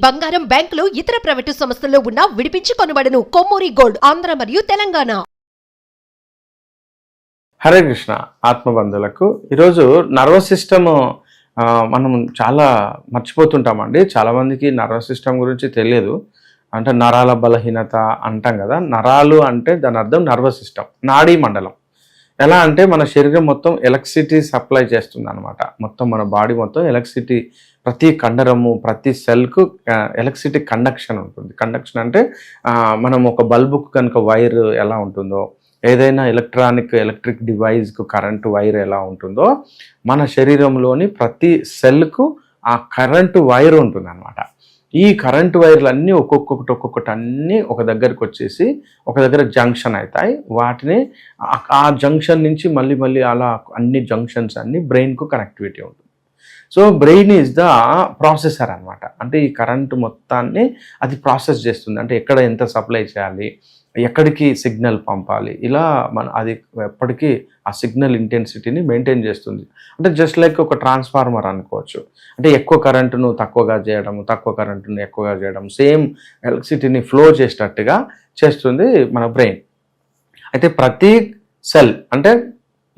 బంగారం బ్యాంకులు ఇతర ప్రైవేటు సంస్థల్లో ఉన్న విడిపించి కొనబడును. కొమ్మూరి గోల్డ్ ఆంధ్ర మరియు తెలంగాణ. హరే కృష్ణ ఆత్మబంధువులకు ఈరోజు నర్వస్ సిస్టమ్ మనం చాలా మర్చిపోతుంటామండి. చాలామందికి నర్వస్ సిస్టమ్ గురించి తెలియదు. అంటే నరాల బలహీనత అంటాం కదా. నరాలు అంటే దాని అర్థం నర్వస్ సిస్టమ్, నాడీ మండలం. ఎలా అంటే మన శరీరం మొత్తం ఎలక్ట్రిసిటీ సప్లై చేస్తుంది అనమాట. మొత్తం మన బాడీ మొత్తం ఎలక్ట్రిసిటీ, ప్రతి కండరము ప్రతి సెల్కు ఎలక్ట్రిసిటీ కండక్షన్ ఉంటుంది. కండక్షన్ అంటే మనం ఒక బల్బుకు కనుక వైర్ ఎలా ఉంటుందో, ఏదైనా ఎలక్ట్రిక్ డివైస్కు కరెంటు వైర్ ఎలా ఉంటుందో, మన శరీరంలోని ప్రతి సెల్కు ఆ కరెంటు వైర్ ఉంటుంది అనమాట. ఈ కరెంటు వైర్లు అన్నీ ఒక్కొక్కటి అన్నీ ఒక దగ్గరికి వచ్చేసి ఒక దగ్గర జంక్షన్ అవుతాయి. వాటిని ఆ జంక్షన్ నుంచి మళ్ళీ అలా అన్ని జంక్షన్స్ అన్ని బ్రెయిన్కు కనెక్టివిటీ ఉంటుంది. So brain is the processor అనమాట. అంటే ఈ కరెంటు మొత్తాన్ని అది ప్రాసెస్ చేస్తుంది. అంటే ఎక్కడ ఎంత సప్లై చేయాలి, ఎక్కడికి సిగ్నల్ పంపాలి, ఇలా అది ఎప్పటికీ ఆ సిగ్నల్ ఇంటెన్సిటీని మెయింటైన్ చేస్తుంది. అంటే జస్ట్ లైక్ ఒక ట్రాన్స్ఫార్మర్ అనుకోవచ్చు. అంటే ఎక్కువ కరెంటును తక్కువగా చేయడం, తక్కువ కరెంటును ఎక్కువగా చేయడం, సేమ్ ఎలక్ట్రిసిటీని ఫ్లో చేసేటట్టుగా చేస్తుంది మన బ్రెయిన్. అయితే ప్రతి సెల్ అంటే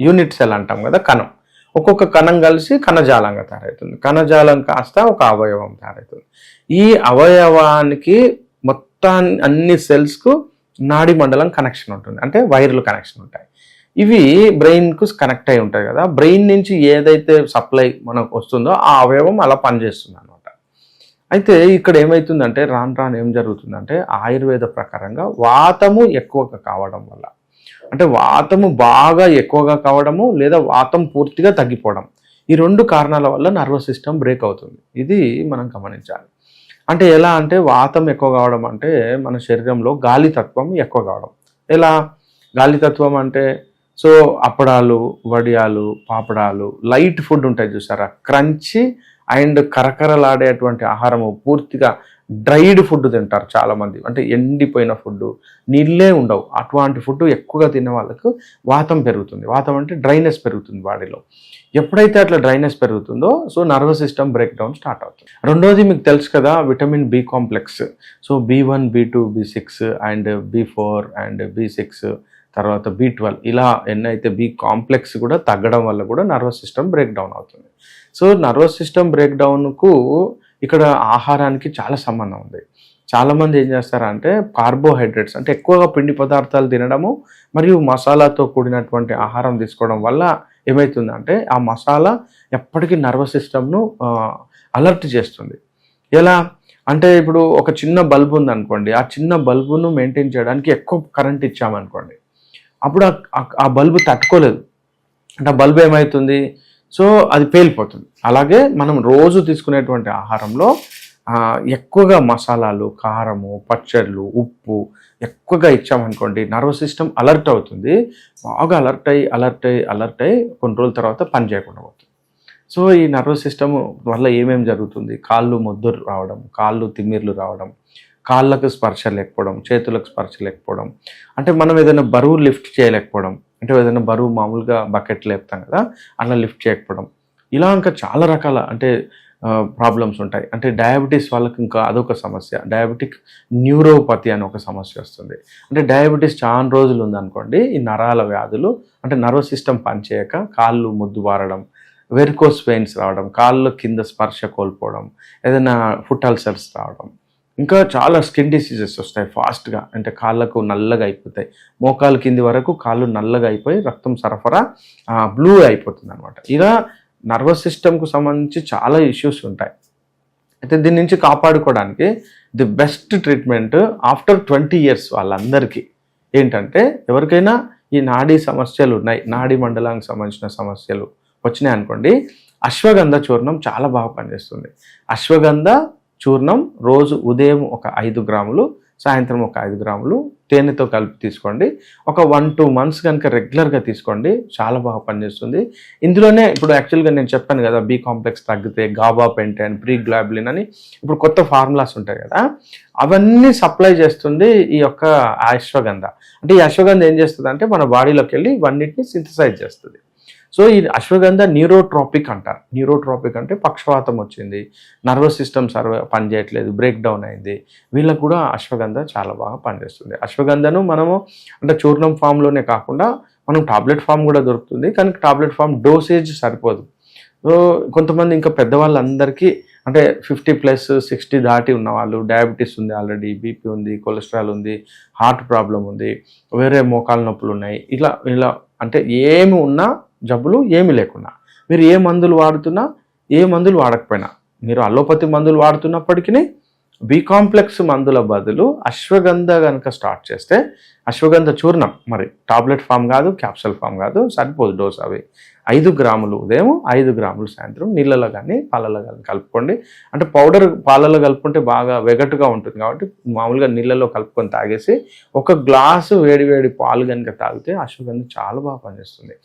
యూనిట్ సెల్ అంటాం కదా, కణం, ఒక్కొక్క కణం కలిసి కణజాలంగా తయారవుతుంది. కణజాలం కాస్త ఒక అవయవం తయారవుతుంది. ఈ అవయవానికి మొత్తం అన్ని సెల్స్కు నాడీ మండలం కనెక్షన్ ఉంటుంది. అంటే వైర్లు కనెక్షన్ ఉంటాయి. ఇవి బ్రెయిన్కు కనెక్ట్ అయి ఉంటాయి కదా. బ్రెయిన్ నుంచి ఏదైతే సప్లై మనకు వస్తుందో ఆ అవయవం అలా పనిచేస్తుంది అనమాట. అయితే ఇక్కడ ఏమవుతుందంటే రాను ఏం జరుగుతుందంటే ఆయుర్వేద ప్రకారంగా వాతము ఎక్కువగా కావడం వల్ల, అంటే వాతము బాగా ఎక్కువగా కావడము లేదా వాతం పూర్తిగా తగ్గిపోవడం, ఈ రెండు కారణాల వల్ల నర్వస్ సిస్టమ్ బ్రేక్ అవుతుంది. ఇది మనం గమనించాలి. అంటే ఎలా అంటే వాతం ఎక్కువ కావడం అంటే మన శరీరంలో గాలితత్వం ఎక్కువ కావడం. ఎలా గాలితత్వం అంటే సో అప్పడాలు, వడియాలు, పాపడాలు, లైట్ ఫుడ్ ఉంటాయి చూసారా, క్రంచి అండ్ కరకరలాడేటువంటి ఆహారము, పూర్తిగా డ్రైడ్ ఫుడ్ తింటారు చాలామంది. అంటే ఎండిపోయిన ఫుడ్, నీళ్ళే ఉండవు, అటువంటి ఫుడ్ ఎక్కువగా తినే వాళ్ళకు వాతం పెరుగుతుంది. వాతం అంటే డ్రైనెస్ పెరుగుతుంది బాడీలో. ఎప్పుడైతే అట్లా డ్రైనెస్ పెరుగుతుందో so nervous system break down start అవుతుంది. రెండోది మీకు తెలుసు కదా, vitamin B complex. So B1, B2, B6 and B4 and B6, తర్వాత B12, ఇలా ఎన్నైతే బి కాంప్లెక్స్ కూడా తగ్గడం వల్ల కూడా నర్వస్ సిస్టమ్ బ్రేక్ డౌన్ అవుతుంది. సో నర్వస్ సిస్టమ్ బ్రేక్ డౌన్కు ఇక్కడ ఆహారానికి చాలా సంబంధం ఉంది. చాలామంది ఏం చేస్తారంటే కార్బోహైడ్రేట్స్ అంటే ఎక్కువగా పిండి పదార్థాలు తినడము మరియు మసాలాతో కూడినటువంటి ఆహారం తీసుకోవడం వల్ల ఏమవుతుందంటే ఆ మసాలా ఎప్పటికీ నర్వస్ సిస్టమ్ను అలర్ట్ చేస్తుంది. ఎలా అంటే ఇప్పుడు ఒక చిన్న బల్బు ఉందనుకోండి, ఆ చిన్న బల్బును మెయింటైన్ చేయడానికి ఎక్కువ కరెంట్ ఇచ్చామనుకోండి, అప్పుడు ఆ బల్బు తట్టుకోలేదు. అంటే ఆ బల్బు ఏమవుతుంది, సో అది పేలిపోతుంది. అలాగే మనం రోజు తీసుకునేటువంటి ఆహారంలో ఎక్కువగా మసాలాలు, కారము, పచ్చళ్ళు, ఉప్పు ఎక్కువగా ఇచ్చామనుకోండి, నర్వస్ సిస్టమ్ అలర్ట్ అవుతుంది. బాగా అలర్ట్ అయ్యి కొన్ని రోజుల తర్వాత పని చేయకుండా పోతుంది. సో ఈ నర్వస్ సిస్టమ్ వల్ల ఏమేమి జరుగుతుంది, కాళ్ళు మొద్దురు రావడం, కాళ్ళు తిమ్మిర్లు రావడం, కాళ్ళకు స్పర్శ లేకపోవడం, చేతులకు స్పర్శ లేకపోవడం, అంటే మనం ఏదైనా బరువు లిఫ్ట్ చేయలేకపోవడం, అంటే ఏదైనా బరువు మామూలుగా బకెట్ లేపుతాం కదా అలా లిఫ్ట్ చేయకపోవడం, ఇలా ఇంకా చాలా రకాల అంటే ప్రాబ్లమ్స్ ఉంటాయి. అంటే డయాబెటీస్ వాళ్ళకి ఇంకా అదొక సమస్య, డయాబెటిక్ న్యూరోపతి అని ఒక సమస్య వస్తుంది. అంటే డయాబెటీస్ చాలా రోజులు ఉందనుకోండి, ఈ నరాల వ్యాధులు అంటే నర్వస్ సిస్టమ్ పనిచేయక కాళ్ళు మొద్దుబారడం, వెరికోస్ వెయిన్స్ రావడం, కాళ్ళ కింద స్పర్శ కోల్పోవడం, ఏదైనా ఫుట్ అల్సర్స్ రావడం, ఇంకా చాలా స్కిన్ డిసీజెస్ వస్తాయి ఫాస్ట్గా. అంటే కాళ్ళకు నల్లగా అయిపోతాయి, మోకాలు కింది వరకు కాళ్ళు నల్లగా అయిపోయి రక్తం సరఫరా బ్లూ అయిపోతుంది అనమాట. ఇలా నర్వస్ సిస్టమ్కు సంబంధించి చాలా ఇష్యూస్ ఉంటాయి. అయితే దీని నుంచి కాపాడుకోవడానికి the best treatment after 20 years వాళ్ళందరికీ ఏంటంటే, ఎవరికైనా ఈ నాడీ సమస్యలు ఉన్నాయి, నాడీ మండలానికి సంబంధించిన సమస్యలు వచ్చినాయి అనుకోండి, అశ్వగంధ చూర్ణం చాలా బాగా పనిచేస్తుంది. అశ్వగంధ చూర్ణం రోజు ఉదయం ఒక 5 గ్రాములు, సాయంత్రం ఒక 5 గ్రాములు తేనెతో కలిపి తీసుకోండి. ఒక 1-2 months కనుక రెగ్యులర్గా తీసుకోండి, చాలా బాగా పనిచేస్తుంది. ఇందులోనే ఇప్పుడు యాక్చువల్గా నేను చెప్పాను కదా, బి కాంప్లెక్స్ తగ్గితే గాబా పెంటైన్, ప్రీగ్లాబులిన్ అని ఇప్పుడు కొత్త ఫార్ములాస్ ఉంటాయి కదా, అవన్నీ సప్లై చేస్తుంది ఈ యొక్క అశ్వగంధ. అంటే ఈ అశ్వగంధ ఏం చేస్తుంది అంటే మన బాడీలోకి వెళ్ళి ఇవన్నిటిని సింథసైజ్ చేస్తుంది. సో ఈ అశ్వగంధ న్యూరోట్రాపిక్ అంటారు. న్యూరోట్రాపిక్ అంటే పక్షవాతం వచ్చింది, నర్వస్ సిస్టమ్ పనిచేయట్లేదు, బ్రేక్ డౌన్ అయింది, వీళ్ళకు కూడా అశ్వగంధ చాలా బాగా పనిచేస్తుంది. అశ్వగంధను మనము అంటే చూర్ణం ఫామ్లోనే కాకుండా మనం టాబ్లెట్ ఫామ్ కూడా దొరుకుతుంది, కానీ టాబ్లెట్ ఫామ్ డోసేజ్ సరిపోదు. సో కొంతమంది ఇంకా పెద్దవాళ్ళందరికీ అంటే 50+, 60 దాటి ఉన్న వాళ్ళు, డయాబెటీస్ ఉంది, ఆల్రెడీ బీపీ ఉంది, కొలెస్ట్రాల్ ఉంది, హార్ట్ ప్రాబ్లం ఉంది, వేరే మోకాల నొప్పులు ఉన్నాయి, ఇలా ఇలా అంటే ఏమి ఉన్నా జబ్బులు ఏమి లేకున్నా, మీరు ఏ మందులు వాడుతున్నా, ఏ మందులు వాడకపోయినా, మీరు అలోపతి మందులు వాడుతున్నప్పటికీ బి కాంప్లెక్స్ మందుల బదులు అశ్వగంధ కనుక స్టార్ట్ చేస్తే, అశ్వగంధ చూర్ణం, మరి టాబ్లెట్ ఫామ్ కాదు, క్యాప్సూల్ ఫామ్ కాదు, సరిపోదు డోస్. అవి 5 గ్రాములు ఉదయం, 5 గ్రాములు సాయంత్రం నీళ్ళలో కానీ పాలలో కానీ కలుపుకోండి. అంటే పౌడర్ పాలలో కలుపుకుంటే బాగా వెగటుగా ఉంటుంది కాబట్టి మామూలుగా నీళ్ళలో కలుపుకొని తాగేసి 1 గ్లాసు వేడి పాలు కనుక తాగితే అశ్వగంధ చాలా బాగా పనిచేస్తుంది.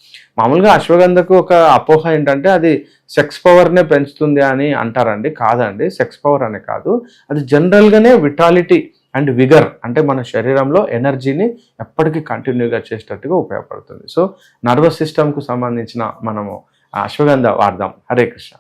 మామూలుగా అశ్వగంధకు ఒక అపోహ ఏంటంటే అది సెక్స్ పవర్నే పెంచుతుంది అని అంటారండి. కాదండి, సెక్స్ పవర్ అనే కాదు, అది జనరల్గానే విటాలిటీ అండ్ విగర్ అంటే మన శరీరంలో ఎనర్జీని ఎప్పటికీ కంటిన్యూగా చేసేటట్టుగా ఉపయోగపడుతుంది. సో నర్వస్ సిస్టమ్కు సంబంధించిన మనము అశ్వగంధ వాడదాం. హరే కృష్ణ.